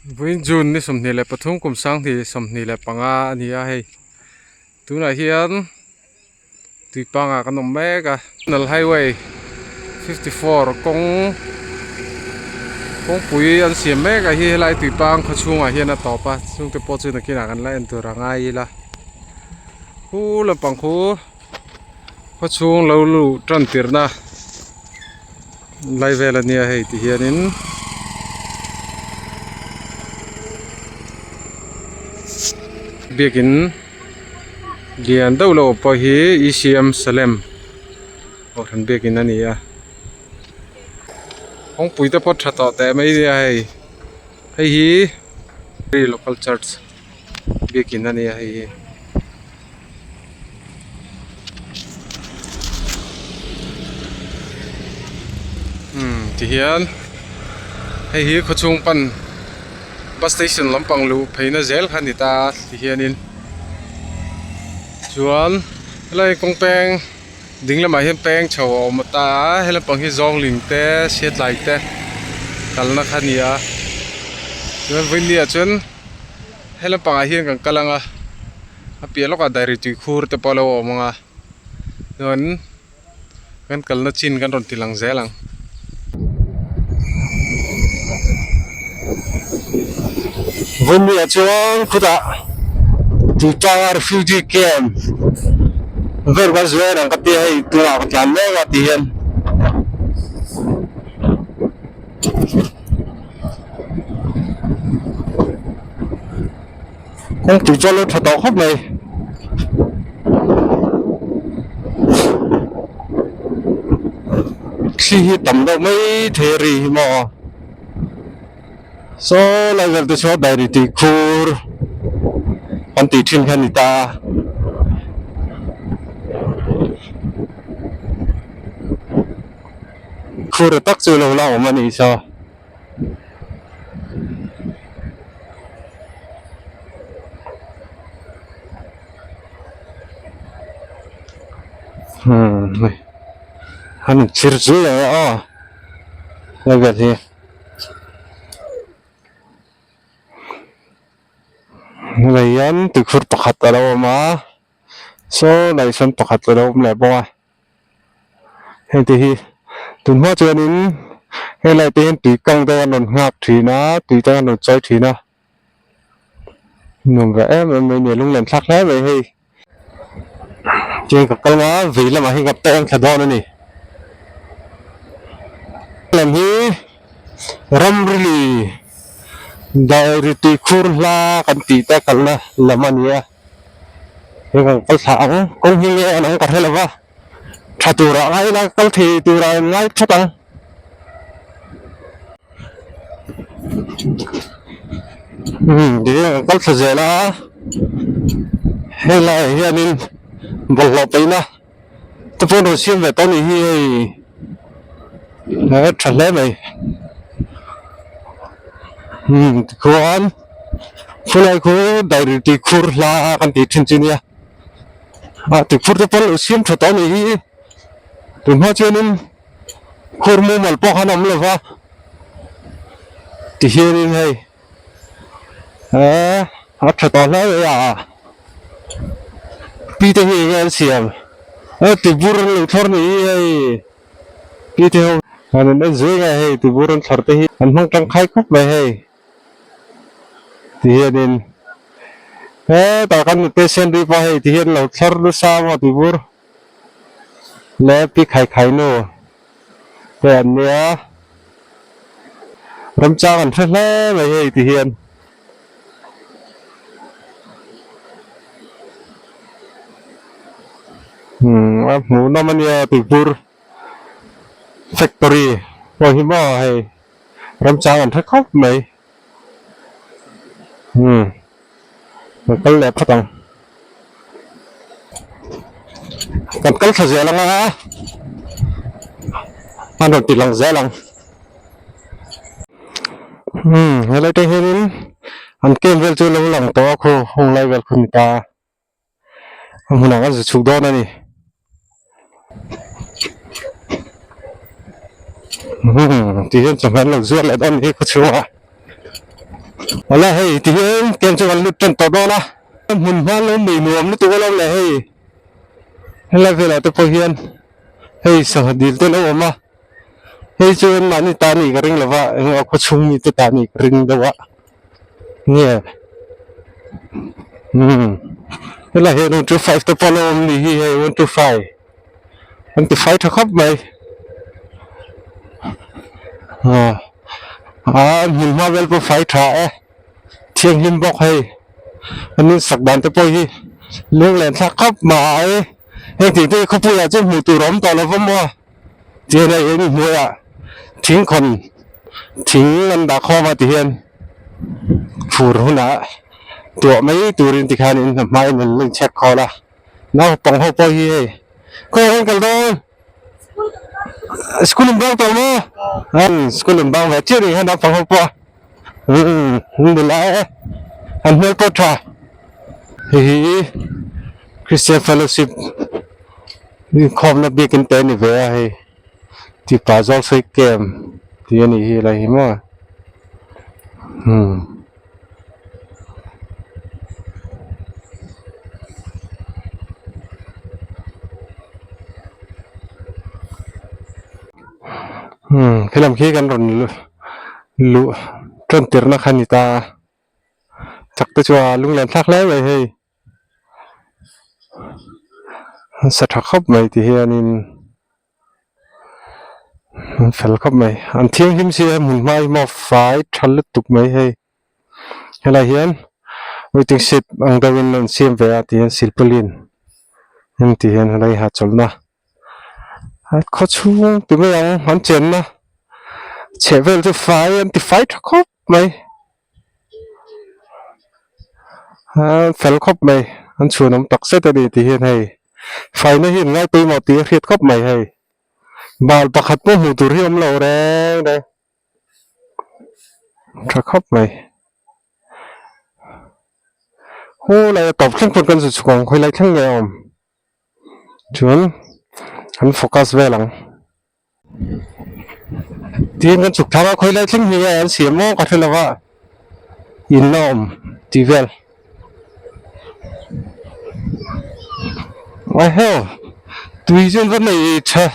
Với June ni somni le pathum kum sang thì somni le panga ania hei tu na hian tui panga kanom meka National Highway 54 kong pui an siam meka hi lai tui pang khachunga hian a topa chung te po chu na kina kan la en tu ranga i la hu la pang khu khachung lo lu tran tirna lai vela nia hei ti hianin biakin lian deuh lo pawh hi ECM Salem aw than biakin ania ong pui te pawh tha tawh te mai nia hei hi local church biakin ania hei ti hian hei hi khachung pan bus station lampang lu pheina zel khani ta ti hianin chuan helai kong peng dinglama hian peng chho mata hela pang hi zong ling te set lai te kalna khania chuan voinia chuan hela pang a hian kan kalanga a pialoka dari tui khur te polo manga chuan kan kalna chin kan ron tilang zelang Voinia chuan khuda Tupang refugee camp ver ba zuen ang kapia hei tua ka tlan le wa ti hian kong tu cho lo thataw khop mai khi hi tam do mai theri mo so la ver tu cho dai ti khur an ti thin khan ta khur tak chu lo la ma ni so han chir chu ya la ver hi Ngayon, tigur pakat alaw ma. So, naisan pakat alaw mlebo nga. Hindi hi. Dun mo chuanin, helay tihin tuikang daw non ngap thina, tuikang non choy thina. Nung ga em may nilong len thak na may hi. Ching kakal nga, vila mahingap tayang kado na ni. Lam hi, ramrili. Dari ti kurla kan tita kalna lamania yang kal sang kong hinge anang kathela ba thatura ngai na kal thi tura ngai thatang dia kal sajela hela hianin bollo peina tepono sim ve toni hi na thale mai kuan fulai ko dari ti khur la kan ti thin chinia ti khur te pol sim thata ni tu ma chenin khur mu mal po khanam le wa ti hirin hai a thata la ya pi te hi ngal siam ti bur lu thor ni pi te han na zega hai ti buran tharte hi an mang tang khai khop mai hai thì hiện ta kan patient đi qua thì hiện là thar lu sa ma ti bur le pi khai khai no te nia ram cha kan thla le mai thì hiện mu na mania ti bur factory po hi ma hai ram cha kan thla khop mai kal le phatang kan kal tha zelang a an ti lang zelang helai te herin an kem vel chu lo lang to kho hong lai vel khun ta huna ga chu do na ni thì hiện chẳng hạn là duyên lại đâm đi có chúa là hey thì kem cho con lụt trần tàu đó là mình hoa lớn mì nuông nó tụi con là hey là về là tôi phải hiền hey sợ đi tôi đâu mà hey cho nên mà ni ta ni cái ring là vậy ngọc có chung ni tôi ta ni cái ring đó vậy nghe thế là hey 125 tôi follow ni hey 125 125 khóc mày mình hoa vel phải trả thiêng hiên bọc hay anh nên sạc đàn tới bôi lương lên thác khóc mà ấy thì tôi không phải là trên mù từ đóm tao là không mua tiền này em mua à chính còn chính anh đã kho vào tiền phù rồi nè tụi mấy tụi riêng thì khai nên mai mình lên check kho là nó bằng hộp bôi có anh cần đâu school bang tao mà anh school bang về chưa thì anh đã bằng hộp bôi được lại anh mới có trả thì Christian Fellowship không là biết cái tên này về hay thì bà giáo sư kèm thì anh ấy là hiếm à cái làm khiกันrồi lụ trơn tiệt nó khăn ta chắc tôi cho lung lên thác lẽ vậy hay sẽ thắc khóc mày thì anh phải khóc mày anh thiên hiếm gì muốn mai mà phải thằng lít tục mày hay hay là hiền với tiếng ship anh ta bên anh xem về thì anh ship pelin anh thì anh lại hạt chol na khó chung tụi mày anh chén na chế về thì phải anh thì phải thắc khóc mày phải khóc mày anh chuồn ông tắc sẽ tới thì hiền hay phải nó hiền ngay từ một tiếng hiệt khóc mày hay bà bạc hạt bố hủ tủi hiểm lâu đấy đây thắc khóc mày hô lại tập chân phần cân sự còn khơi lại thằng nghèo chuẩn hắn focus về lắm tiền con chụp thằng khơi lại thằng nghèo anh xiêm mó có thể là vậy inom thì về ai heo tùy duyên vấn này chờ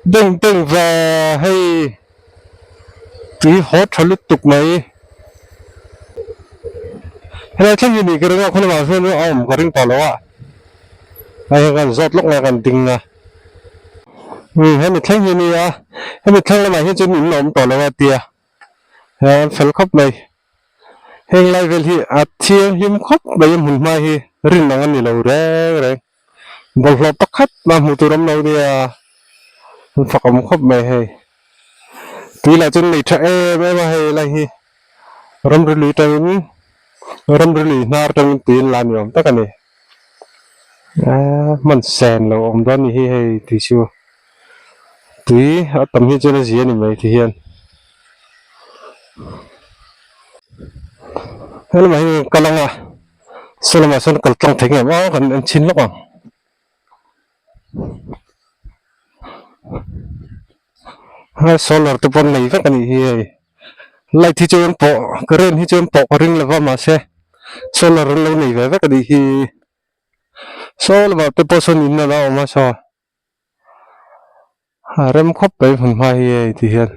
đừng đừng và hay tùy hot cho lúc tục mấy hay là thằng gì cái đó không làm sao nữa ông có rinh tàu à hay còn rót lúc này còn tình à hay là thằng gì này à hay là thằng là mày hay cho những nón tàu là tia hay phải khóc mày hay lại về thì thiêng hiếm khóc bây giờ muốn mai thì rinh nó ăn lâu đấy bọc lót tắc hết mà một tụi đâm lâu đi mình phải có một khóc mày hay tuy là trên này trẻ em mà hay là hi râm rưỡi lì na trong tiền làm nhiều tất cả này mình sen là ông đó này hay thì chưa tuy ở tầm hiện trên là gì này mày thì hiện thế là mày cần lòng à sao mà sao cần lòng thấy ngày đó còn anh chín lúc à solar tụi con này tất cả này lại thì chơi bộ cái rên thì chơi bộ cái ring là vào mà xe solar lâu này về tất cả đi thì solar mà tụi person in là đâu mà sao rem khóc về phần mai thì hiện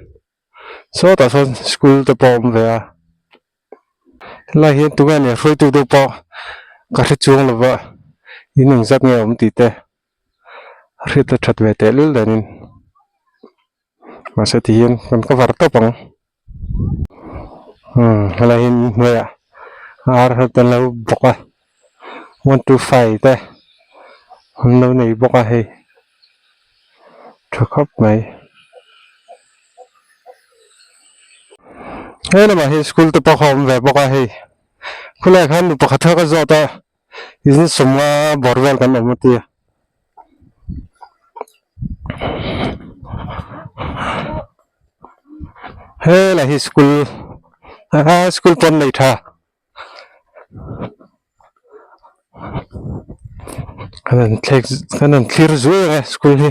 số ta son school tụi bom về lại hiện tụi anh này rồi tụi bom cái chuông là vậy in rất nhiều ông tí tê rồi tụi chặt về tê luôn là nên mà sẽ thì hiện còn có vật tốt bằng là hiện về rồi tụi lâu bọc à 125 tê lâu này bọc à hay cho khóc mày thế là mà hay school tụi bọc hòm về bọc à hay cứ lại khăn tụi bọc thơ cái giọt à 이제 somma borvel kan amati he la hi school pon nei tha kanan clear zuwa school hi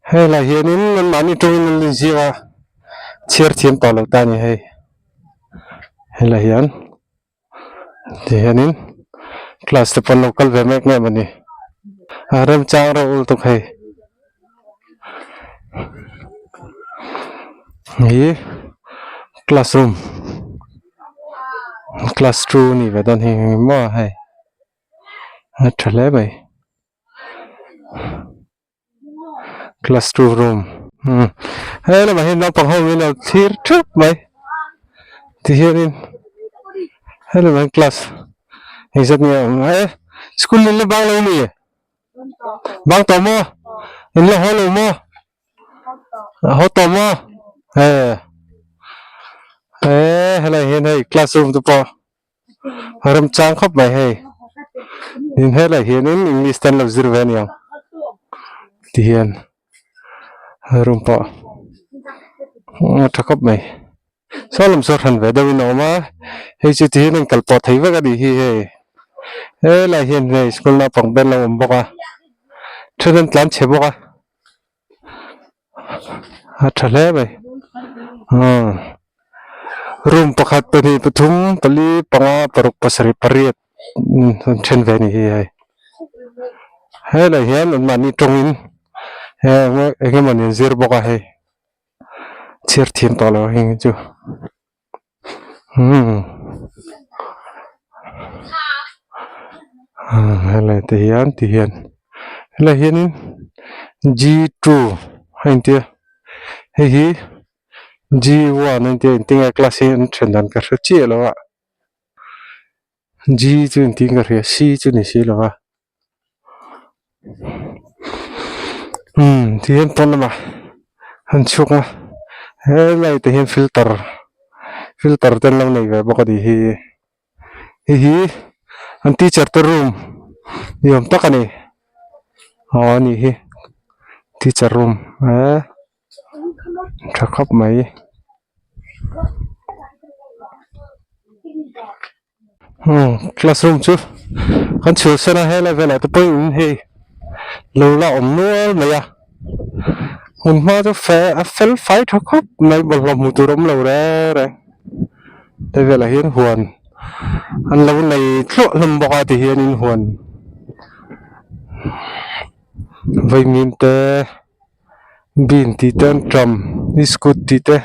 hay là hiện in mà ni trôi lên gì à chia thiam tàu ta ni hay là hiện thì hiện in class tập local về mấy ngày mà ni ram chang rồi tục hi classroom class 2 ni về đơn hi mà trở lại vậy class 2 room hay là mà hiện đang phòng hôm nay thiệt trước vậy thì hiện in hay là mà class hình rất nhiều ấy school lên bang lâu nè bang tàu mò in là hồ mò hồ tàu mò hay hay là hiện hay classroom tụi po ram chang khóc vậy hay in hay là hiện in English tan lập zero vậy nhau thì hiện room po thắc mày sao làm sao thành vậy đâu nó mà hay chỉ thì nên cần bỏ thấy với cái gì hay là hiện nay school nào bằng bên nào bóc à cho nên plan chế bóc thật lẽ vậy room pakhat pani pathum pali panga paruk pasari pariat chen ve ni hay là hian mani tongin he mani zir boka he chir thiam to lo he chu hay là thì hian hay là hian G2 hay tia hi G1 nên tia tiếng class hian chen dan ka chi lo wa G chu tiếng ka ria C chu ni si lo wa thì hian ton mà han chuk ma hay là hian filter tên lâu này về bọc đi hi anh teacher to room yom tắc này ni hi teacher room chắc khóc mấy classroom chứ con chú sẽ là hay là về lại tôi bơi hi lâu là ổn nữa mày à hồn ma cho phê phải chắc khóc này bằng lòng một tụi lâu đấy đây về là hiến huồn anh lâu này lụa lâm bò thì hiến in huồn vậy mình te bin thì tên trầm discut thì te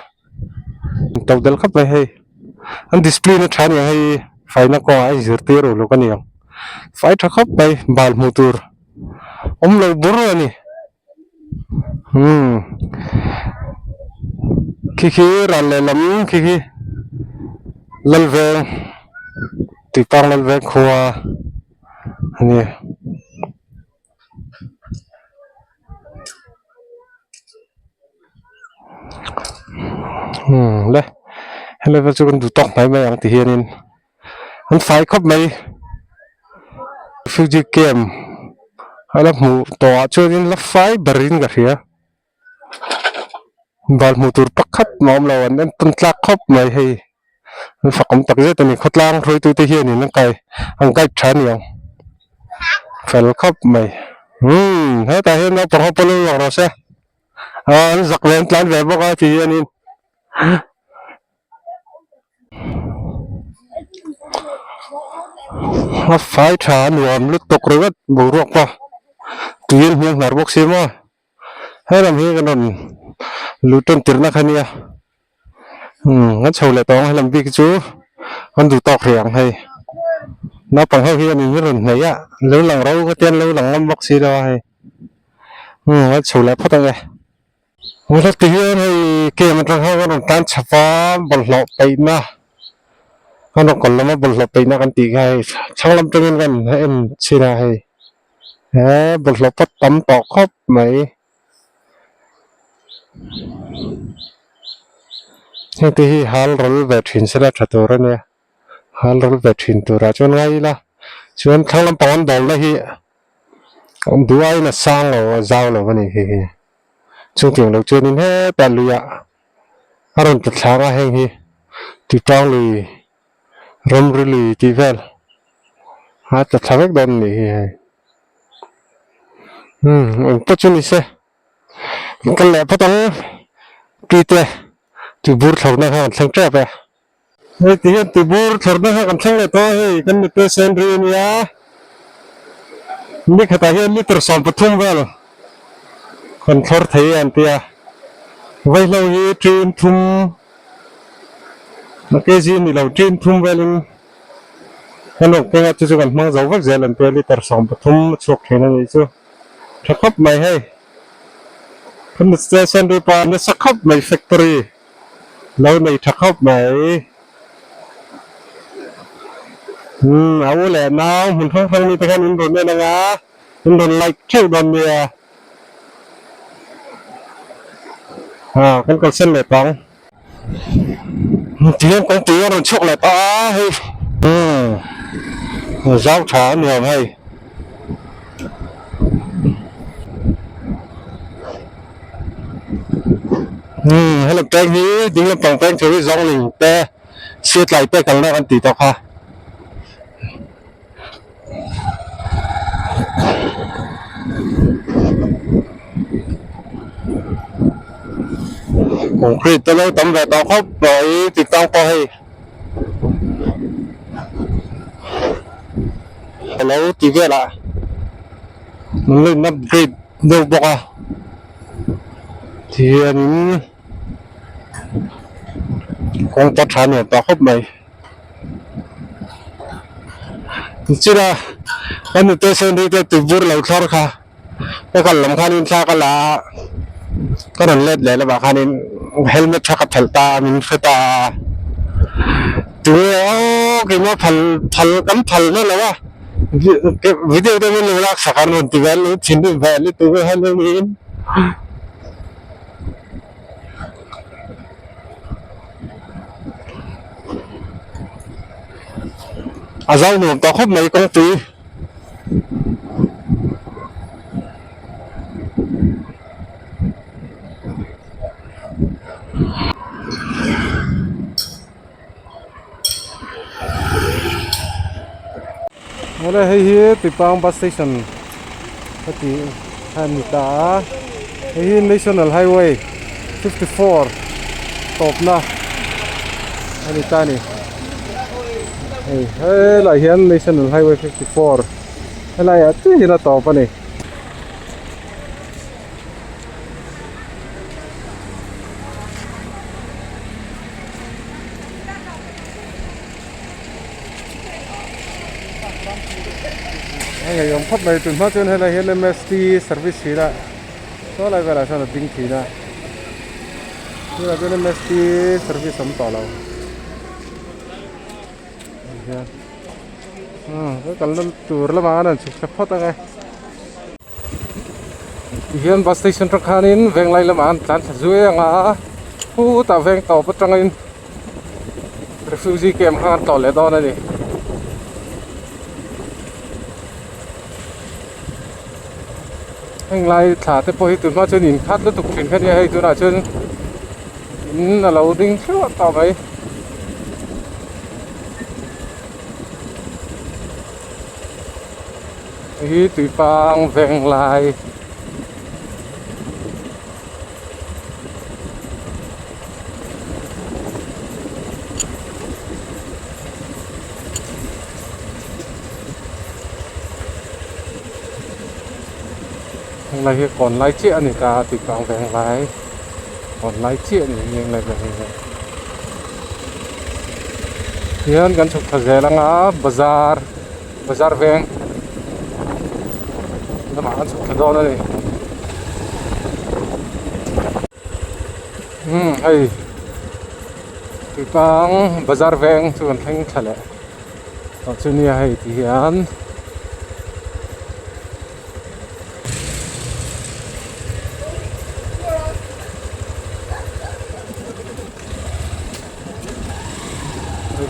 tàu del khắp vậy hay anh display nó chán hay phải nó có ai giờ tiêu rồi cái nhiều phải chắc khóc vậy bal motor lâu bur rồi nè khi ra lại lắm khi lần về tụi tao lần về khoa nè đây hay là vẫn chưa còn đủ tóc mấy anh thì hiện nên anh phải khóc mấy Fuji game hay là mu to cho nên là phải berin cả kia bal motor pakhat mom lo an tun tlak khop mai hei fakam tak je tani khotlang roi tu te hian in ang kai than yang fel khop mai he ta hian na por polo ro se an zak len tlan ve boka ti hian in ha fai tha nuam lu tok ro bu rok pa tuin hian nar bok se ma he ram hi kanon luton tirna khania ngắt sầu lại tao hay làm việc chú con đủ tọt riêng hay nó bằng hơi kia mình rất này á lâu lần đâu có tiền lâu lần năm bác sĩ đâu hay ngắt sầu lại phát đây người ta tiền hay kia mà trong hai con tan chập phá bật lọ bay na con nó còn làm bật lọ bay na con tì hay trong năm trong gần em xin là hay bật lọ phát tắm tọt khóc mấy thì hal rol veteran sẽ là thật rồi nè hal rol veteran tôi ra cho ngay là chuyện thằng làm bón đổ là hi ông đứa ai là sang rồi giao rồi cái này hi chương trình đầu tiên hết bàn lụa à rồi thật sáng à hi thì trong lì rom lì thì về thật sáng hết đòn này tất nhiên sẽ kan lẽ phát tông kỳ tệ từ bùr thầu na ha sang trẻ về hey thì từ bùr thầu na ha sang lẽ to hey kan tệ sen rin ya ni khata hi liter som pathum vel kon thor thei an tia vai lo hi train thum mà cái gì thì lâu train thum vel kan ok nga chu kan mang zo vak zel an tia liter som pathum chok thena ni chu thakap mai hey kan station ri pa na sakap mai factory lâu này thakap mai áo lẻ nào mình không không đi tới in đồn đây là in đồn like theo đồn bìa cái con sân lẻ bóng tiếng con tiếng rồi chúc lẻ to hay rau thả nhiều hay hay là cái gì tiếng là bằng cái thứ rong lình te xiết lại te càng là ăn tỷ tao ha concrete tới lâu tấm về tao khóc rồi thì tao có hay lâu thì về là mình lên nắp grid đâu bọc à thì con tao trả nữa tao khóc mày chứ là anh được tới xem đi tới từ vừa lâu thor kha cái còn làm khan in xa cái là có lần lên lại là bà khan in helmet chắc phải ta mình phải ta từ cái nó phần cắm phần nó là quá cái video đó mình là sạc hàng rồi từ cái lúc chín được về lúc từ cái hai mươi nghìn à rau nữa tao khóc mấy công ty đây hi Tipang bus station thì Hanita hi National Highway 54 top na Hanita ni hey lại hiện National Highway 54 hay là ya tu hina top ni ngày hôm phát này tuần phát trên hay là hiện MST service phí đó số lại về là sao là tính phí đó như là trên MST service sắm tỏ lâu cái cần lên tour là mà nên chụp phát ngay hiện bus station trắc han in veng lại là mà chán thật dễ ngã ta veng tàu bắt trăng in refugee camp han tàu lẻ đó này anh lại thả tới bôi từ nó trên nhìn khát tiếp tục chuyển khát như hay tôi là trên là lâu đinh thiếu tao vậy ý tùy phang vẹn lại là hiện còn lái chia thì ta thì càng vẹn lái còn lái chia thì nhưng lại vẹn này hiện gần chục thời gian là ngã bazar vẹn nó mà ăn chục thời gian này hay thì càng bazar vẹn chứ còn thanh thật lẽ còn chưa nia hay thì hiện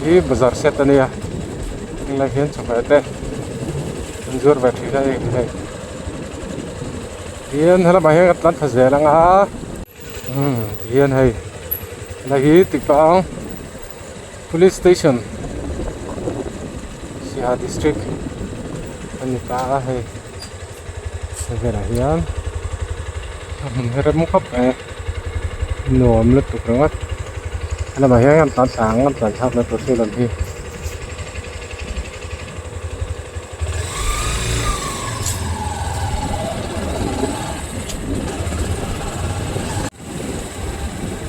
hi bazar set ania la hian chawate anjur va thira ei hian hala ba hian atlan thazela nga hian hei la hi Tipang police station Siha district ani ka hei vela hian Heret mu khắp nuông lết tục rồi là mà hiện tán sáng làm tán sắc là tốt hơn làm gì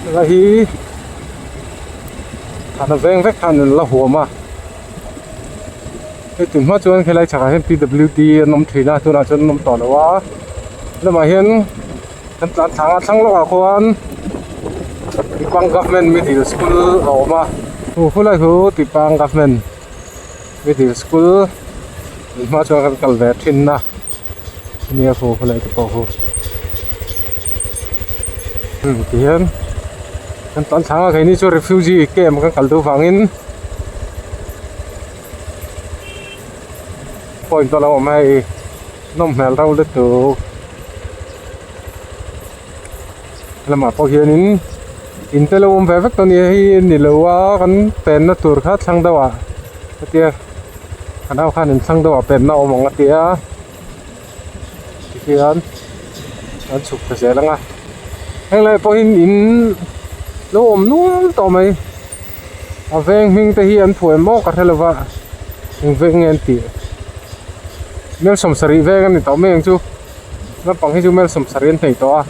là hi thằng veng vét thằng là hồ mà cái tìm hóa chuan cái này chẳng hạn PWD nông thủy là tôi là chuan nông tỏ nữa là mà hiện tán sáng lo à con Tipang government middle school mà phụ lại hữu Tipang government middle school mà cho cái cầu vẹt trên na nia phụ lại Tipang phụ tiền kan tan sáng cái này cho refugee kem kan cầu tu vangin point to là mai nom mel rau đất tu là mà bao nhiêu nín Intel om ve vek toni hi ni lowa kan pen na tur kha thang dawa atia kanau khan in thang dawa pen na omong atia tikian an chuk ka se langa heng lai po hin in lo om nuam to mai aveng ming te hi an phoi mo ka thelawa eng veng en ti mel som sari veng an to meng chu na pang hi chu mel som sari an thei to a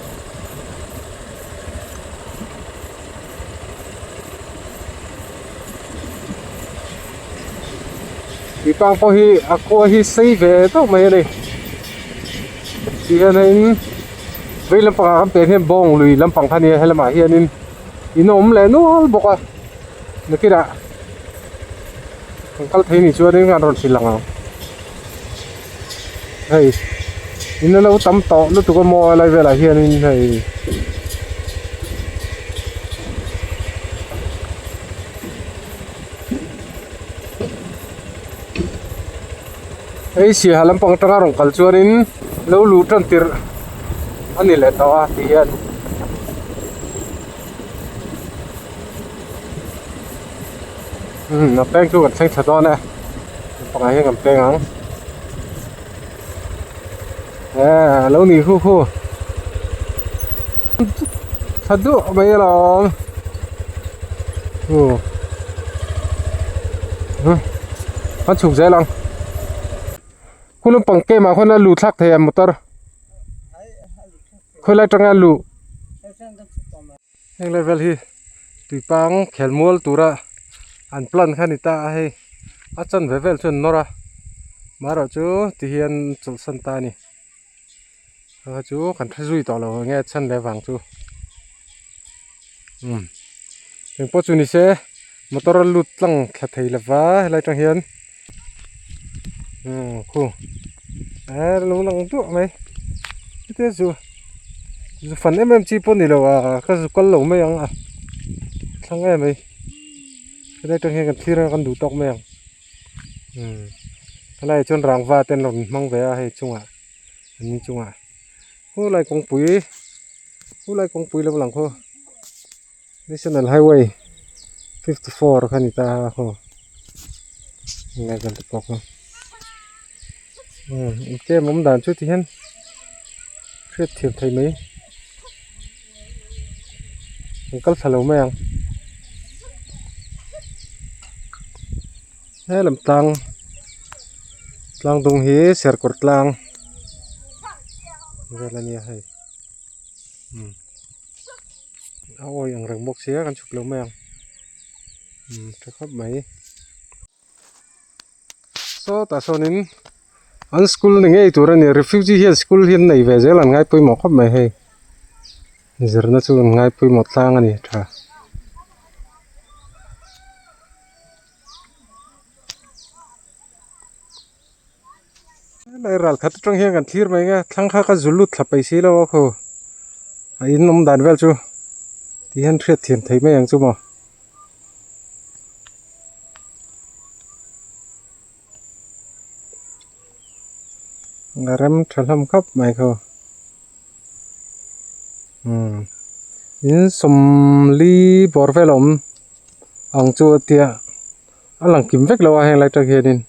Tipang po hi ako hi save to may đây thì nên với làm bằng cái bên bông lùi làm bằng cái này hay là mà hiện nên inom lên nó bọc à nó kia đã kalau thấy ni chưa đến ngàn rồi xí lăng à hey ini lâu tắm tọ nó tụi con mò lại về lại hiện nên hey si halam pang tanga rong kalchuarin lo lu tan tir ani le tawa ti hian na peng chu kan sang thado na pang ai ngam peng ang lo ni khu khu thado mai lo hắn chụp dễ lắmคุณลุงปังเกมาคนนั้นลูทักเทียมมอเตอร์คนไรจังงานลูยังเลเวลที่ตีปังเขลมัวตัวระอันพลันขันิตาให้อาจารย์เลเวลชนนระมาเราจูที่เฮียนจุดสันตานี่จูกันทจุยต่อเราเงี้ยฉันเลวังจูถึงปัจจุบันนี้เสมอเตอร์ลูตั้งแค่ไทยเลวะอะไรจังเฮียนcool lâu lăng tụ mày thế rồi phần em chỉ bốn này là cái con lẩu mày ăn à thằng em mày cái đây trong hiện cái thi ra con đủ tóc mày ăn cái này chôn ràng va tên lồng mang về hay chung à anh chung à hú lại con bụi lâu lăng khô National Highway 54 cái này ta khô ngay gần tập bọc cái mắm đàn chút thì hen khuyết thiệp thấy mấy cắt thả lẩu mày ăn thế làm tang tung hí sẹt cột tang vậy là nhiều hay ôi ăn rừng bốc xía ăn chụp lẩu mày ăn chắc khắp mấy số ta số nín an school này ngay tụi này refugee hiền school hiền này về dưới là ngay pui một khắp mày hay giờ nó chú ngay pui một tang này thà này rալ khát trong hiềnกันthیر mày nghe thằng khác cái zulut thập bảy xí đâu cô ai nôm đàn vel chú thì hiền thiệt thiền thấy mấy anh chú mà ngaram thalam khắp mày cô in som li bor velom ang chu tia alang kim vek lo hang lai tak hedin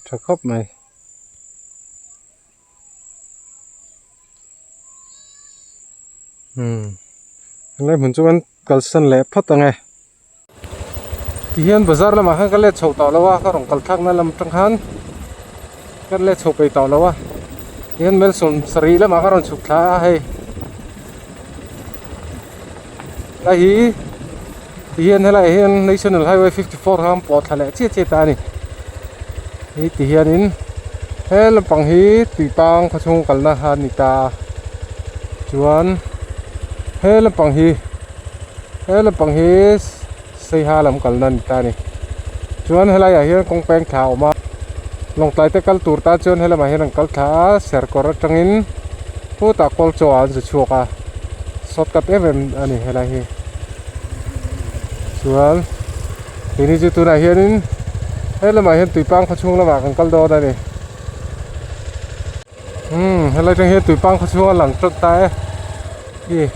thà khắp mày lấy mình cho anh cần sân lẽ phát tăng này thì hiện bazar là mà hắn cái lẽ chậu tàu là wa cái rong cần thang nó làm trăng han cái lẽ chậu bể tàu là wa hiện mình sum sari là mà cái rong chụp thả hay là hi thì hiện hay là hiện National Highway 54 ham port thả lẽ chết ta này thì hiện in hay là bằng hi tùy bang có chung cần là han nita chuan hay là bằng hi xây ha làm cần năn ta này chuan hay là hiện công beng thảo mà long tay te kal tur ta chuan hay là mà hiện kal thả ser cor trangin hu ta kol cho an zu chuka shortcut event ani hay là hi chuan thì ni chu tu na hianin hay là mà hiện tùy bang có chung là mà kan kal do da ni hay là trong hiện tùy bang có chung là trot ta gì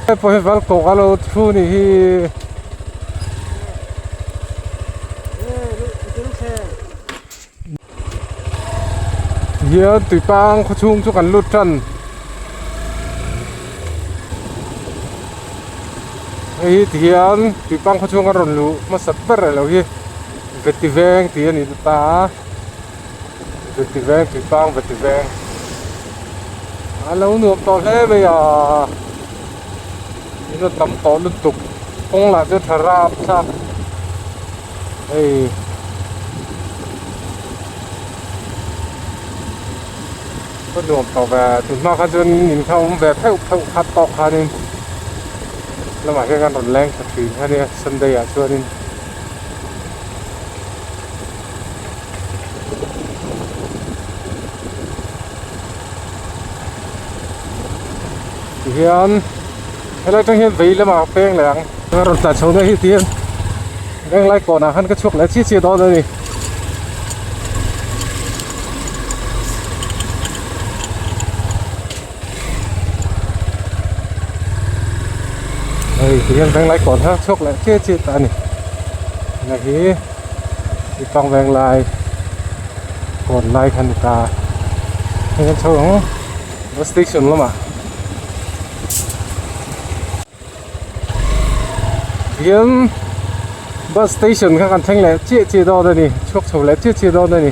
cái point val cổ alo thu ni hi hiện tùy bang có chung cho cần lút chân ấy thì hiện tùy bang có chung cái lũ mà sắp bể rồi hi về tùy veng thì anh ta về tùy veng tùy bang về tùy veng lâu nữa to thế bây giờ nó tắm to liên tục không là cho thà ra sao đây có đường tàu về từ mà cái chân nhìn không về theo khát to khá nên là mà cái ngăn đòn len thật thì hay đi sân đây à chưa nên hiện hay là trong hiện vị là mà phèn lạng rồi ta chống đây tiền đang lại còn là hắn cái chuột lại chia đó đây đây thì hiện đang lại còn ha chuột lại chia ta này là cái tăng vàng lại còn lại khăn ta cái chỗ nó station lắm mà hiện bus station các anh thanh lẽ chia đó đây này chuột chầu lẽ chia đó đây này